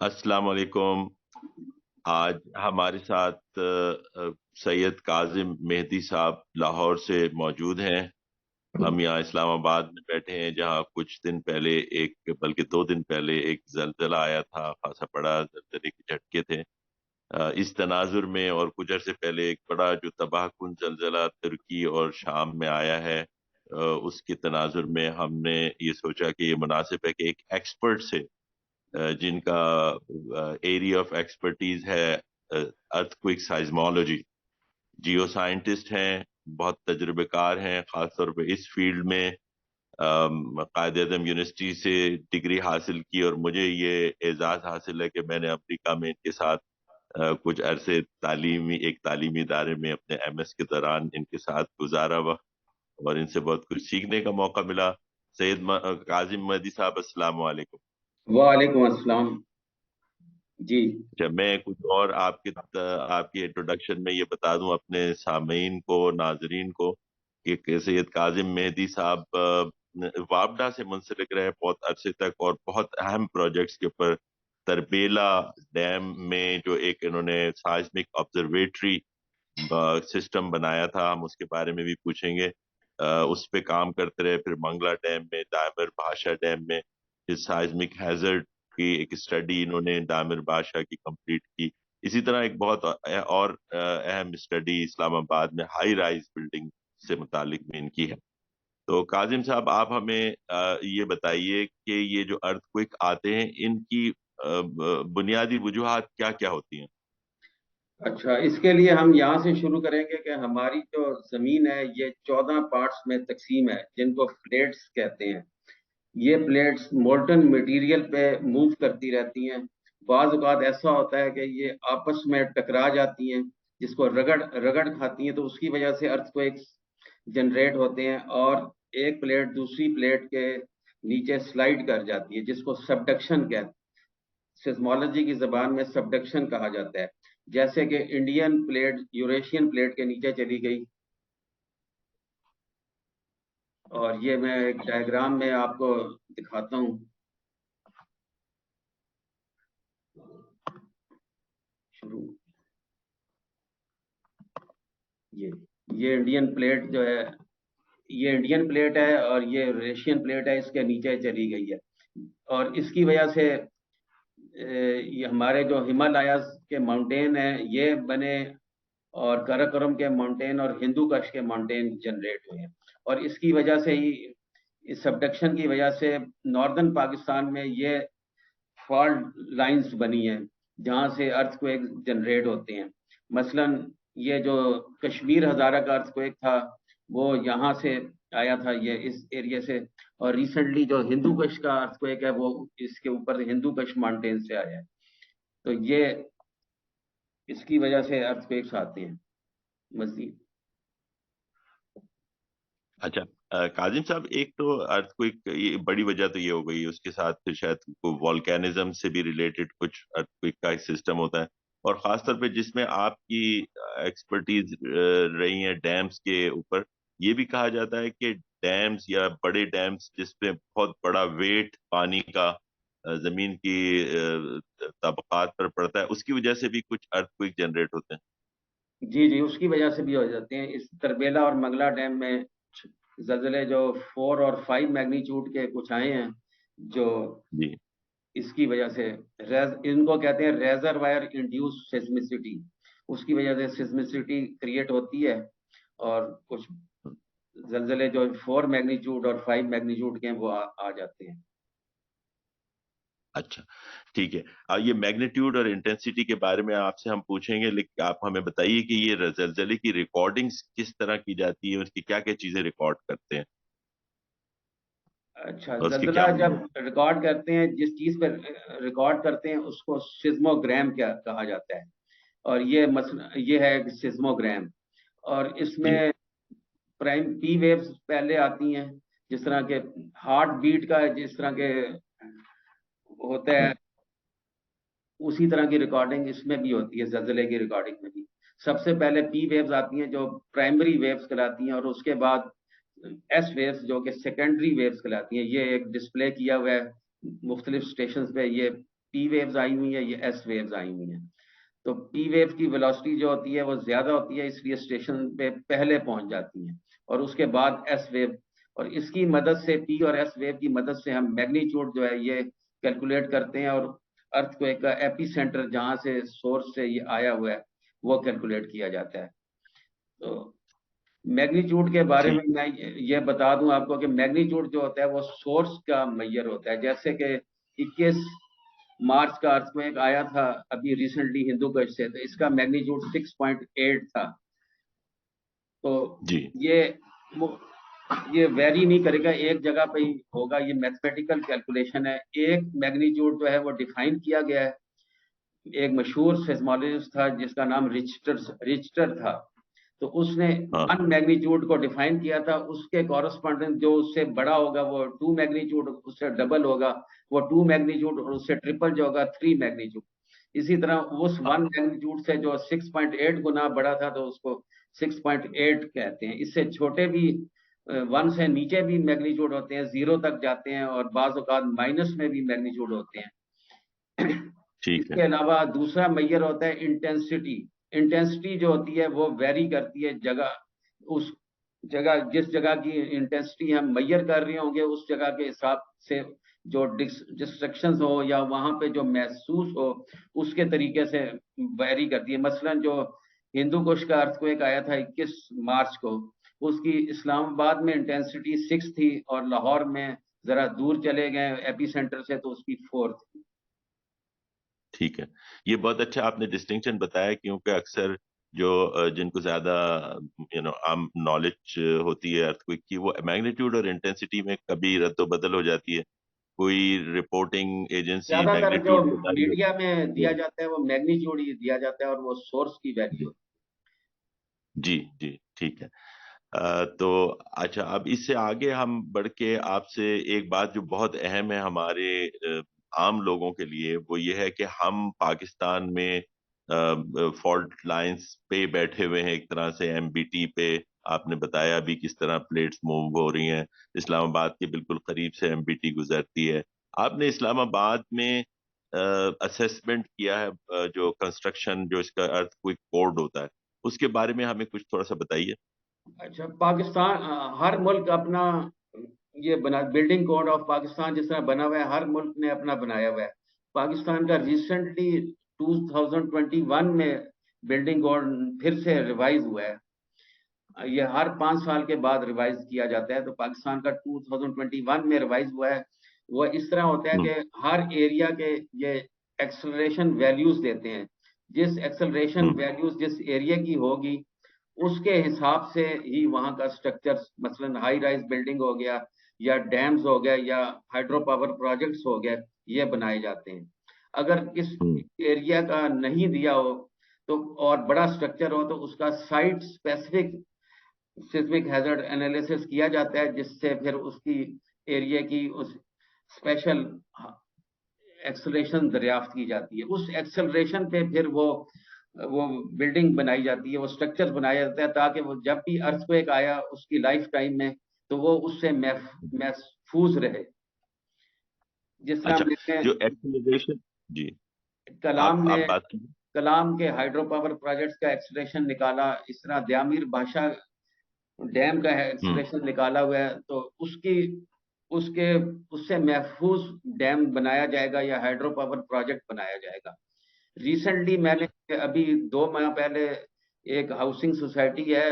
अस्सलाम वालेकुम। आज हमारे साथ सैयद काजिम मेहदी साहब लाहौर से मौजूद हैं। हम यहाँ इस्लामाबाद में बैठे हैं, जहाँ कुछ दिन पहले बल्कि 2 दिन पहले एक जलजला आया था। खासा बड़ा जलजले के झटके थे। इस तनाजुर में और कुछ अरसे पहले एक बड़ा जो तबाहकुन जलजला तुर्की और शाम में आया है, उसके तनाजुर में हमने ये सोचा कि ये मुनासिब है कि एक एक्सपर्ट से, जिनका एरिया ऑफ एक्सपर्टीज है अर्थक्वेक साइज्मोलॉजी, जियो साइंटिस्ट हैं, बहुत तजुर्बेकार हैं, खासतौर पर इस फील्ड में। कायद आज़म यूनिवर्सिटी से डिग्री हासिल की और मुझे ये एजाज हासिल है कि मैंने अफ्रीका में इनके साथ कुछ अरसे एक तालीमी इदारे में अपने एमएस के दौरान इनके साथ गुजारा वक्त, और इनसे बहुत कुछ सीखने का मौका मिला। काजिम मेहदी साहब, अस्सलाम वालेकुम। वालेकुम अस्सलाम जी। अच्छा, मैं कुछ और आपकी इंट्रोडक्शन में ये बता दूं अपने सामीन को, नाजरीन को, कि सैयद काजिम मेहदी साहब वापडा से मुंसलिक रहे बहुत अरसे तक, और बहुत अहम प्रोजेक्ट्स के ऊपर तरबेला डैम में जो एक इन्होंने साइस्मिक ऑब्जर्वेटरी सिस्टम बनाया था, हम उसके बारे में भी पूछेंगे। उस पे काम करते रहे, फिर मंगला डैम में, दामर भाषा डैम में फिर साइस्मिक हैजर्ड की एक स्टडी इन्होंने दामर भाषा की कंप्लीट की। इसी तरह एक बहुत और अहम स्टडी इस्लामाबाद में हाई राइज बिल्डिंग से मुतालिक में इनकी है। तो काजिम साहब, आप हमें ये बताइए कि ये जो अर्थक्वेक आते हैं, इनकी बुनियादी वजूहात क्या क्या होती हैं? अच्छा, इसके लिए हम यहाँ से शुरू करेंगे कि हमारी जो जमीन है ये 14 पार्ट्स में तकसीम है, जिनको प्लेट्स कहते हैं। ये प्लेट्स मोल्टन मटेरियल पे मूव करती रहती हैं। बाज औक़ात ऐसा होता है कि ये आपस में टकरा जाती हैं, जिसको रगड़ रगड़ खाती हैं, तो उसकी वजह से अर्थक्वेक्स जनरेट होते हैं और एक प्लेट दूसरी प्लेट के नीचे स्लाइड कर जाती है, जिसको सबडक्शन कहते हैं। सिस्मोलॉजी की जबान में सबडक्शन कहा जाता है। जैसे कि इंडियन प्लेट यूरेशियन प्लेट के नीचे चली गई, और ये मैं एक डायग्राम में आपको दिखाता हूँ। शुरू ये ये इंडियन प्लेट जो है, ये इंडियन प्लेट है और ये यूरेशियन प्लेट है, इसके नीचे चली गई है। और इसकी वजह से ये हमारे जो हिमालयाज के माउंटेन हैं ये बने, और काराकोरम के माउंटेन और हिंदू कश के माउंटेन जनरेट हुए हैं। और इसकी वजह से ही, इस सबडक्शन की वजह से नॉर्दर्न पाकिस्तान में ये फॉल्ट लाइंस बनी हैं, जहां से अर्थक्वेक जनरेट होते हैं। मसलन ये जो कश्मीर हजारा का अर्थक्वेक था, वो यहाँ से आया था, ये इस एरिया से। और रिसेंटली जो हिंदू कश का अर्थक्वेक है, वो इसके ऊपर हिंदू कश माउंटेन से आया है। तो ये इसकी वजह से अर्थक्वेक्स आते हैं मजीद। अच्छा, काजिम साहब, एक तो अर्थक्वेक, ये बड़ी वजह तो ये हो गई, उसके साथ फिर शायद वॉल्केनिज्म से भी रिलेटेड कुछ अर्थक्वेक का एक सिस्टम होता है, और खासतौर पे जिसमें आपकी एक्सपर्टीज रही है डैम्स के ऊपर। ये भी कहा जाता है कि डैम्स या बड़े डैम्स जिसपे बहुत बड़ा वेट पानी का जमीन की तबकात पर पड़ता है, उसकी वजह से भी कुछ अर्थक्वेक जनरेट होते हैं। जी जी, उसकी वजह से भी हो जाते हैं। इस तरबेला और मंगला डैम में जलजले जो 4 और 5 मैग्नीट्यूड के कुछ आए हैं, जो जी। इसकी वजह से इनको कहते हैं रेजरवायर इंड्यूस सिस्मिसिटी। उसकी वजह से सिस्मिसिटी क्रिएट होती है, और कुछ जलजले जो 4 मैग्नीट्यूड और 5 मैग्नीट्यूड के हैं वो आ जाते हैं। अच्छा, ठीक है। ये मैग्नीट्यूड और इंटेंसिटी के बारे में आपसे हम पूछेंगे, लेकिन आप हमें बताइए कि ये जलजले की रिकॉर्डिंग्स किस तरह की जाती है, उसकी क्या क्या चीजें रिकॉर्ड करते हैं, अच्छा, और उसके जल्जला क्या जब रिकॉर्ड करते हैं, जिस चीज पर रिकॉर्ड करते हैं उसको सिस्मोग्राम क्या कहा जाता है। और ये है एक सिस्मोग्राम। और जी। इसमें प्राइम पी वेव्स पहले आती हैं, जिस तरह के हार्ट बीट का जिस तरह के होता है, उसी तरह की रिकॉर्डिंग इसमें भी होती है, जलजले की रिकॉर्डिंग में भी। सबसे पहले पी वेव्स आती हैं जो प्राइमरी वेव्स कहलाती हैं, और उसके बाद एस वेव्स जो कि सेकेंडरी वेव्स कहलाती हैं। ये एक डिस्प्ले किया हुआ है मुख्तलिफ स्टेशन पे, ये P waves आई हुई है, ये S waves आई हुई हैं। तो P wave की वेलोसिटी जो होती है वो ज्यादा होती है, इसलिए स्टेशन पे पहले पहुंच जाती है, और उसके बाद S wave, और इसकी मदद से P और S wave की मदद से हम मैग्नीट्यूड जो है ये कैलकुलेट करते हैं, और अर्थक्वेक का एपी सेंटर जहां से सोर्स से ये आया हुआ है वो कैलकुलेट किया जाता है। तो मैग्नीट्यूड के बारे में ठीक। मैं ये बता दूं आपको कि मैग्नीट्यूड जो होता है वो सोर्स का मेजर होता है। जैसे कि 21 मार्च का अर्थक्वेक आया था अभी रिसेंटली हिंदू कुश से, तो इसका मैग्नीट्यूड 6.8 था। तो जी ये वेरी नहीं करेगा, एक जगह पे ही होगा, ये मैथमेटिकल कैलकुलेशन है। एक मैग्नीट्यूड जो है वो डिफाइन किया गया है, एक मशहूर सेस्मोलॉजिस्ट था जिसका नाम रिचटर था, तो उसने हाँ 1 मैग्नीट्यूड को डिफाइन किया था, उसके कॉरस्पॉन्डेंट जो उससे बड़ा होगा वो 2 मैग्नीट्यूड, उससे डबल होगा वो 2 मैग्नीट्यूड, और उससे ट्रिपल जो होगा 3 मैग्नीट्यूड। इसी तरह उस हाँ 1 मैग्नीट्यूड से जो 6.8 गुना बड़ा था तो उसको 6.8 कहते हैं। इससे छोटे भी 1 से नीचे भी मैग्नीट्यूड होते हैं, 0 तक जाते हैं, और बाज औकात माइनस में भी मैग्नीट्यूड होते हैं। ठीक है। इसके अलावा दूसरा मेजर होता है इंटेंसिटी। इंटेंसिटी जो होती है वो वेरी करती है जगह, उस जगह जिस जगह की इंटेंसिटी हम मेजर कर रहे होंगे उस जगह के हिसाब से जो डिस्ट्रक्शंस हो या वहां पे जो महसूस हो उसके तरीके से वेरी करती है। मसलन जो हिंदू कुश का अर्थक्वेक आया था 21 मार्च को, उसकी इस्लामाबाद में इंटेंसिटी 6 थी, और लाहौर में जरा दूर चले गए एपी सेंटर से तो उसकी 4 थी। ठीक है, ये बहुत अच्छा आपने डिस्टिंक्शन बताया, क्योंकि अक्सर जो जिनको ज्यादा आम नॉलेज होती है अर्थक्वेक की, वो मैग्नीट्यूड और इंटेंसिटी में कभी रद्दो-बदल हो जाती है। कोई रिपोर्टिंग एजेंसी ज्यादातर जो मैग्नीट्यूड बता रही मीडिया में होती दिया है। जाता है वो मैग्नीट्यूड ही दिया जाता है, और वो सोर्स की वैल्यू। जी जी, ठीक है। तो अच्छा, अब इससे आगे हम बढ़ के आपसे एक बात जो बहुत अहम है हमारे आम लोगों के लिए, वो ये है कि हम पाकिस्तान में फॉल्ट लाइंस पे बैठे हुए हैं, एक तरह से एमबीटी पे। आपने बताया अभी किस तरह प्लेट्स मूव हो रही हैं, इस्लामाबाद के बिल्कुल करीब से एमबीटी गुजरती है। आपने इस्लामाबाद में असेसमेंट किया है जो कंस्ट्रक्शन, जो इसका अर्थक्वेक कोड होता है, उसके बारे में हमें कुछ थोड़ा सा बताइए। अच्छा, पाकिस्तान हर मुल्क अपना ये बना, बिल्डिंग कोड ऑफ पाकिस्तान जिस तरह बना हुआ है हर मुल्क ने अपना बनाया हुआ है। पाकिस्तान का रिसेंटली 2021 में बिल्डिंग कोड फिर से रिवाइज हुआ है। ये हर 5 साल के बाद रिवाइज किया जाता है, तो पाकिस्तान का 2021 में रिवाइज हुआ है। वो इस तरह होता है हम्म। कि हर एरिया के ये एक्सेलरेशन वैल्यूज देते हैं। जिस एक्सेलरेशन हम्म। वैल्यूज जिस एरिया की होगी उसके हिसाब से ही वहां का स्ट्रक्चर, मसलन हाई राइज बिल्डिंग हो गया या डैम्स हो गया या हाइड्रो पावर प्रोजेक्ट्स हो गए, ये बनाए जाते हैं। अगर इस हम्म। एरिया का नहीं दिया हो तो, और बड़ा स्ट्रक्चर हो, तो उसका site specific seismic hazard analysis किया जाता है, जिससे फिर उसकी एरिया की उस स्पेशल एक्सेलरेशन दरियाफ्त की जाती है। उस एक्सेलरेशन पे फिर वो बिल्डिंग बनाई जाती है, वो स्ट्रक्चर बनाया जाता है, ताकि वो जब भी अर्थक्वेक आया उसकी लाइफ टाइम में तो वो उससे महफूज रहे। जिस तरह अच्छा, मैंने जो एक्सेलरेशन। जी, कलाम ने आप बात कीजिए। कलाम के हाइड्रो पावर प्रोजेक्ट्स का एक्सेलरेशन निकाला, इस तरह दयामीर भाषा डैम का हम्म। एक्सेलरेशन निकाला हुआ है, तो उसकी उसके उससे महफूज डैम बनाया जाएगा या हाइड्रो पावर प्रोजेक्ट बनाया जाएगा। रिसेंटली मैंने अभी 2 माह पहले एक हाउसिंग सोसाइटी है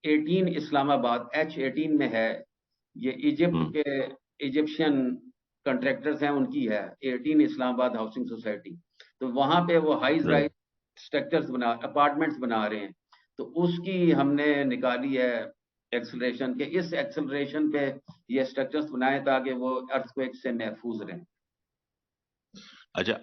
18 इस्लामाबाद H18 में है, ये इजिप्ट हम्म। के इजिप्शियन कंट्रैक्टर्स हैं उनकी है 18 इस्लामाबाद हाउसिंग सोसाइटी। तो वहां पे वो हाई राइज राइट। स्ट्रक्चर्स बना, अपार्टमेंट्स बना रहे हैं, तो उसकी हमने निकाली है एक्सेलरेशन के, इस एक्सेलरेशन पे ये स्ट्रक्चर्स बनाए ताकि वो अर्थक्वेक से महफूज रहें। अच्छा,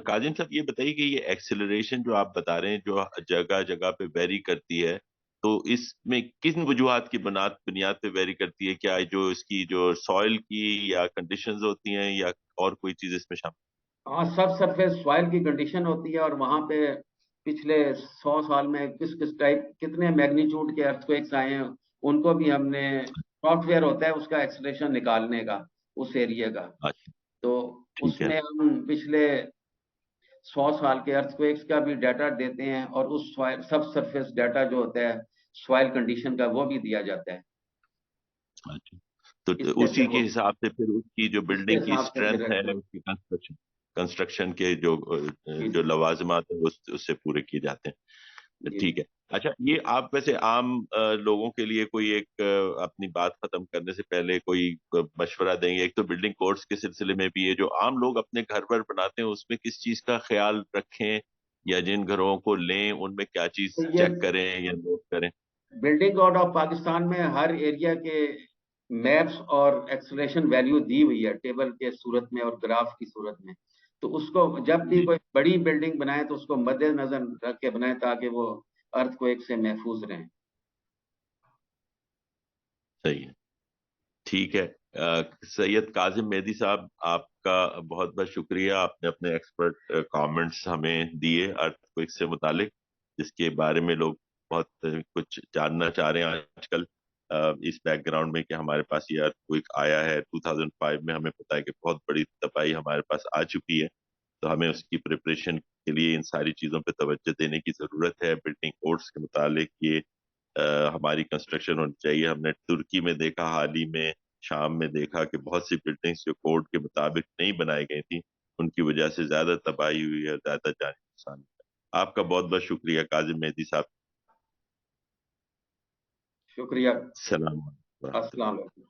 काजिम साहब ये बताइए कि ये एक्सेलरेशन जो आप बता रहे हैं, जो जगह जगह पे वेरी करती है, तो इसमें किन वजूहात की बुनियाद पे वेरी करती है? क्या जो इसकी जो सॉइल की या कंडीशंस होती हैं, या और कोई चीज इसमें शामिल? हाँ, सब सरफेस सॉइल की कंडीशन होती है, और वहां पे पिछले 100 साल में किस किस टाइप कितने मैग्नीट्यूड के अर्थक्वेक्स आए हैं उनको भी हमने, सॉफ्टवेयर होता है उसका एक्सलेशन निकालने का उस एरिया का, अच्छा, तो ठीक है। उसमें हम पिछले 100 साल के अर्थक्वेक्स का भी डाटा देते हैं, और उस सब सरफेस डाटा जो होता है सॉइल कंडीशन का वो भी दिया जाता है। अच्छा, तो इससे उसी फिर के वो हिसाब से फिर उसकी जो इसके बिल्डिंग की हिसाब से स्ट्रेंथ फिर है, उसकी कंस्ट्रक्शन के जो जी जो लवाजमात है उससे पूरे किए जाते हैं। जी ठीक है। अच्छा, ये आप वैसे आम लोगों के लिए कोई एक अपनी बात खत्म करने से पहले कोई मशवरा देंगे? एक तो बिल्डिंग कोड्स के सिलसिले में भी, ये जो आम लोग अपने घर पर बनाते हैं उसमें किस चीज का ख्याल रखें, या जिन घरों को लें उनमें क्या चीज तो ये चेक करें या नोट करें? बिल्डिंग कोड ऑफ पाकिस्तान में हर एरिया के मैप्स और एक्सलेशन वैल्यू दी हुई है, टेबल के सूरत में और ग्राफ की सूरत में। तो उसको जब भी जी, कोई बड़ी बिल्डिंग बनाए तो उसको मद्देनजर रख के बनाए, ताकि वो अर्थक्वेक से महफूज रहें। सही है। ठीक है। सैयद काजिम मेहदी साहब, आपका बहुत बहुत शुक्रिया, आपने अपने एक्सपर्ट कमेंट्स हमें दिए अर्थक्वेक से मुतालिक, जिसके बारे में लोग बहुत कुछ जानना चाह रहे हैं आजकल। इस बैकग्राउंड में कि हमारे पास ये अर्थक्वेक आया है 2005 में, हमें पता है कि बहुत बड़ी तबाही हमारे पास आ चुकी है, तो हमें उसकी प्रिपरेशन के लिए इन सारी चीज़ों पे तवज्जो देने की ज़रूरत है। बिल्डिंग कोड्स के मुतालिक ये हमारी कंस्ट्रक्शन होनी चाहिए। हमने तुर्की में देखा, हाल ही में शाम में देखा कि बहुत सी बिल्डिंग्स जो कोड के मुताबिक नहीं बनाई गई थी, उनकी वजह से ज्यादा तबाही हुई है, ज्यादा जानी नुकसान हुआ है। आपका बहुत बहुत शुक्रिया काजिम मेहदी साहब। शुक्रिया। सलाम। अस्सलाम वालेकुम।